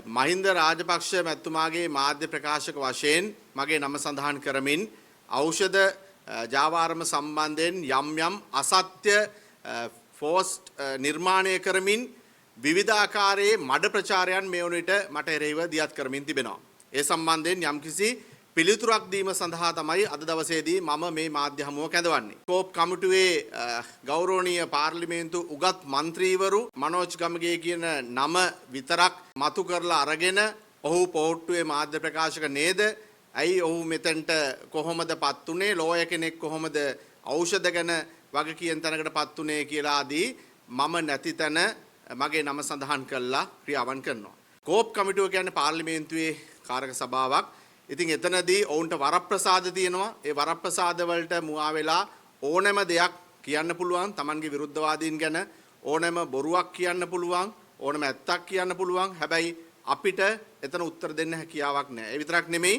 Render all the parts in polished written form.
මහින්ද රාජපක්ෂ මැතිතුමාගේ මාධ්‍ය ප්‍රකාශක වශයෙන් මගේ නම සඳහන් කරමින් ඖෂධ ජාවාරම සම්බන්ධයෙන් යම් අසත්‍ය පෝස්ට් නිර්මාණය කරමින් විවිධ ආකාරයේ මඩ ප්‍රචාරයන් මේ වන විට මට එරෙහිව දියත් කරමින් තිබෙනවා. ඒ සම්බන්ධයෙන් යම්කිසි පිළිතුරක් දීම සඳහා තමයි අද දවසේදී මම මේ මාධ්‍ය හමුව කැඳවන්නේ. කෝප් කමිටුවේ ගෞරවනීය පාර්ලිමේන්තු උගත් මන්ත්‍රීවරු මනෝජ් ගමගේ කියන නම විතරක් මතු කරලා අරගෙන ඔහු පොහොට්ටුවේ මාධ්‍ය ප්‍රකාශක නේද? ඇයි ඔහු මෙතෙන්ට කොහොමදපත් උනේ? ලෝය කෙනෙක් කොහොමද ඖෂධ ගැන වග කියන තැනකටපත් උනේ කියලා ආදී මම නැති තැන මගේ නම සඳහන් කළා ක්‍රියාවන් කරනවා. කෝප් කමිටුව කියන්නේ පාර්ලිමේන්තුවේ කාරක සභාවක්. ඉතින් එතනදී ඔවුන්ට වරප්‍රසාද තියෙනවා. ඒ වරප්‍රසාද වලට මුවා වෙලා ඕනෑම දෙයක් කියන්න පුළුවන්. Tamanගේ විරුද්ධවාදීන් ගැන ඕනෑම බොරුවක් කියන්න පුළුවන්. ඕනෑම ඇත්තක් කියන්න පුළුවන්. හැබැයි අපිට එතන උත්තර දෙන්න හැකියාවක් නැහැ. ඒ විතරක් නෙමෙයි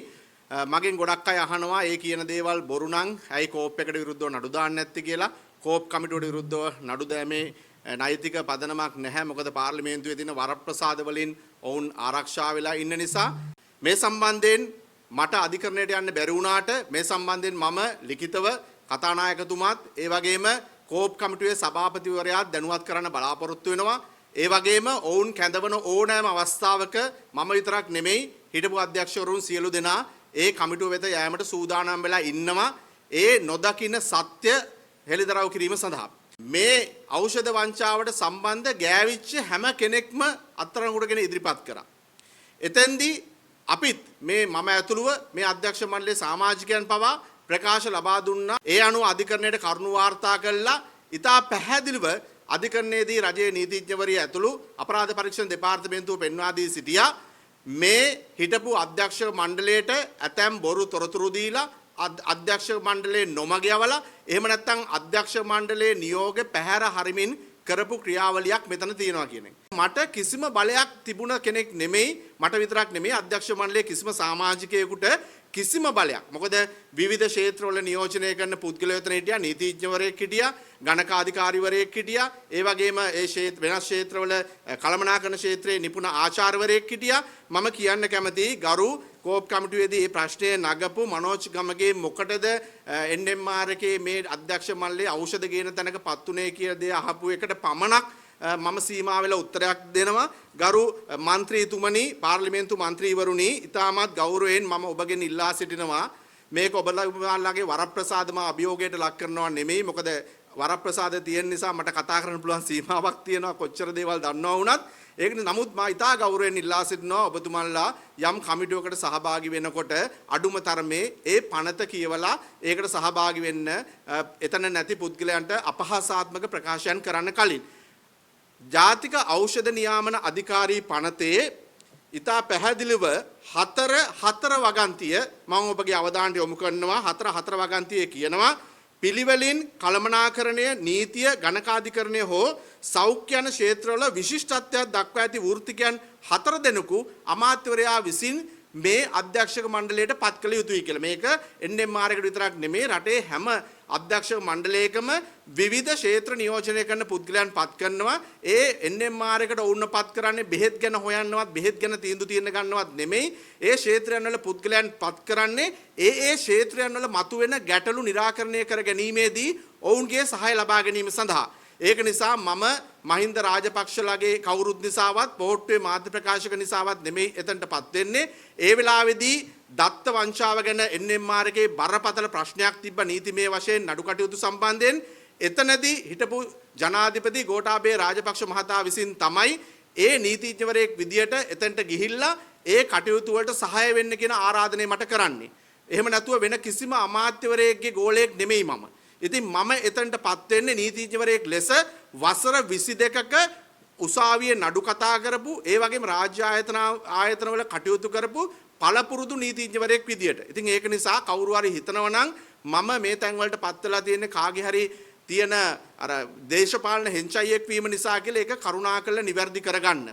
මගෙන් ගොඩක් අය අහනවා ඒ කියන දේවල් බොරු නම් ඇයි කෝප් එකට විරුද්ධව නඩු දාන්න නැත්තේ කියලා. කෝප් කමිටුවට විරුද්ධව නඩු දැමේ නෛතික පදනමක් නැහැ. මොකද පාර්ලිමේන්තුවේ තියෙන වරප්‍රසාද වලින් ඔවුන් ආරක්ෂා වෙලා ඉන්න නිසා. මේ සම්බන්ධයෙන් මට අධිකරණයට යන්න බැරි වුණාට මේ සම්බන්ධයෙන් මම ලිඛිතව කතානායකතුමාත් ඒ වගේම කෝප් කමිටුවේ සභාපතිවරයාත් දැනුවත් කරන්න බලාපොරොත්තු වෙනවා. ඒ වගේම ඔවුන් කැඳවන ඕනෑම අවස්ථාවක මම විතරක් නෙමෙයි හිටපු අධ්‍යක්ෂවරුන් සියලු දෙනා ඒ කමිටුව වෙත යෑමට සූදානම් වෙලා ඉන්නවා. ඒ නොදකින්න සත්‍ය හෙළිදරව් කිරීම සඳහා මේ ඖෂධ වංචාවට සම්බන්ධ ගෑවිච්ච හැම කෙනෙක්ම අත්අඩංගුවටගෙන ඉදිරිපත් කරා. එතෙන්දී අපිත් මේ මම ඇතුළුව මේ අධ්‍යක්ෂ මණ්ඩලයේ සමාජිකයන් පවා ප්‍රකාශ ලබා දුන්නා. ඒ අනුව අධිකරණයට කරුණු වාර්තා කළා. ඉතා පැහැදිලිව අධිකරණයේදී රජයේ නීතිඥවරිය ඇතුළු අපරාධ පරීක්ෂණ දෙපාර්තමේන්තුව පෙන්වා දී සිටියා. මේ හිටපු අධ්‍යක්ෂ මණ්ඩලයට ඇතැම් බොරු තොරතුරු දීලා අධ්‍යක්ෂ මණ්ඩලයේ නොමග යවලා එහෙම නැත්නම් අධ්‍යක්ෂ මණ්ඩලයේ නියෝග පැහැර හරිමින් කරපු ක්‍රියාවලියක් මෙතන තියෙනවා කියන එක. මට කිසිම බලයක් තිබුණ කෙනෙක් නෙමෙයි. මට විතරක් නෙමෙයි අධ්‍යක්ෂ මණ්ඩලයේ කිසිම සමාජිකයෙකුට කිසිම බලයක්. මොකද විවිධ ක්ෂේත්‍රවල නියෝජනය කරන පුද්ගලයෝ එතන හිටියා. නීතිඥවරයෙක් හිටියා. ගණකාධිකාරිවරයෙක් හිටියා. ඒ වගේම ඒ වෙනස් ක්ෂේත්‍රවල කළමනාකරණ ක්ෂේත්‍රයේ නිපුණ ආචාර්යවරයෙක් හිටියා. මම කියන්න කැමතියි ගරු කෝප් කමිටුවේදී මේ ප්‍රශ්නය නගපු මනෝජ් ගමගේ මොකටද NMR එකේ මේ අධ්‍යක්ෂ මණ්ඩලයේ ඖෂධ ගේන තැනකපත් උනේ කියලා දේ අහපු එකට පමණක් මම සීමා වෙලා උත්තරයක් දෙනවා. ගරු മന്ത്രിතුමනි පාර්ලිමේන්තු മന്ത്രിවරුනි ඉතාමත් ගෞරවයෙන් මම ඔබගෙන් ඉල්ලා සිටිනවා මේක ඔබලාගේ වරප්‍රසාදම අභියෝගයට ලක් කරනවා නෙමෙයි. මොකද වරප්‍රසාද තියෙන නිසා මට කතා කරන්න පුළුවන් සීමාවක් තියෙනවා කොච්චර දේවල් දන්නවා වුණත්. ඒක නමුත් මා ඉතා ගෞරවයෙන් ඉල්ලා සිටිනවා ඔබතුමන්ලා යම් කමිටුවකට සහභාගී වෙනකොට අඩුම තරමේ ඒ පනත කියවලා ඒකට සහභාගී වෙන්න එතන නැති පුද්ගලයන්ට අපහාසාත්මක ප්‍රකාශයන් කරන්න කලින් ජාතික ඖෂධ නියාමන අධිකාරී පනතේ ඉතා පැහැදිලිව හතර වගන්තිය මම ඔබගේ අවධානයට යොමු කරනවා. හතර වගන්තියේ කියනවා පිළිවෙලින් කළමනාකරණය නීතිය ගණකාධිකරණය හෝ සෞඛ්‍ය යන ක්ෂේත්‍රවල විශිෂ්ටත්වයක් දක්වා ඇති වෘත්තිකයන් 4 දෙනෙකු අමාත්‍යවරයා විසින් මේ අධ්‍යක්ෂක මණ්ඩලයට පත් කළ යුතුයි කියලා. මේක NMR එකට විතරක් නෙමෙයි රටේ හැම අධ්‍යක්ෂක මණ්ඩලයකම විවිධ ක්ෂේත්‍ර නියෝජනය කරන පුද්ගලයන් පත් කරනවා. ඒ NMR එකට වුණ පත් කරන්නේ බෙහෙත් ගැන හොයන්නවත් බෙහෙත් ගැන තීන්දුව తీරන ගන්නවත් නෙමෙයි. ඒ ක්ෂේත්‍රයන් වල පුද්ගලයන් පත් කරන්නේ ඒ ක්ෂේත්‍රයන් වල මතුවෙන ගැටලු निराකරණය කර ගැනීමේදී ඔවුන්ගේ සහාය ලබා ගැනීම සඳහා. ඒක නිසා මම මහින්ද රාජපක්ෂලාගේ කවුරුත් නිසාවත් පොහොට්ටුවේ මාධ්‍ය ප්‍රකාශක නිසාවත් නෙමෙයි එතනටපත් වෙන්නේ. ඒ වෙලාවේදී දත්ත වංචාව ගැන NMR එකේ බරපතල ප්‍රශ්නයක් තිබ්බ නීතිමය වශයෙන් නඩු කටයුතු සම්බන්ධයෙන් එතනදී හිටපු ජනාධිපති ගෝඨාභය රාජපක්ෂ මහතා විසින් තමයි ඒ නීතිඥවරයෙක් විදියට එතනට ගිහිල්ලා ඒ කටයුතු වලට සහාය වෙන්න කියන ආරාධනය මට කරන්නේ. එහෙම නැතුව වෙන කිසිම අමාත්‍යවරයෙක්ගේ ගෝලයක් නෙමෙයි මම. ඉතින් මම එතනටපත් වෙන්නේ නීතිඥවරයෙක් ලෙස වසර 22ක උසාවියේ නඩු කතා කරපු ඒ වගේම රාජ්‍ය ආයතනවල කටයුතු කරපු පළපුරුදු නීතිඥවරයෙක් විදියට. ඉතින් ඒක නිසා කවුරු හරි හිතනවා නම් මම මේ තැන් වලට පත් වෙලා තියෙන්නේ කාගේ හරි තියෙන අර දේශපාලන හෙංචයියෙක් වීම නිසා කියලා ඒක කරුණාකරලා නිවැරදි කරගන්න.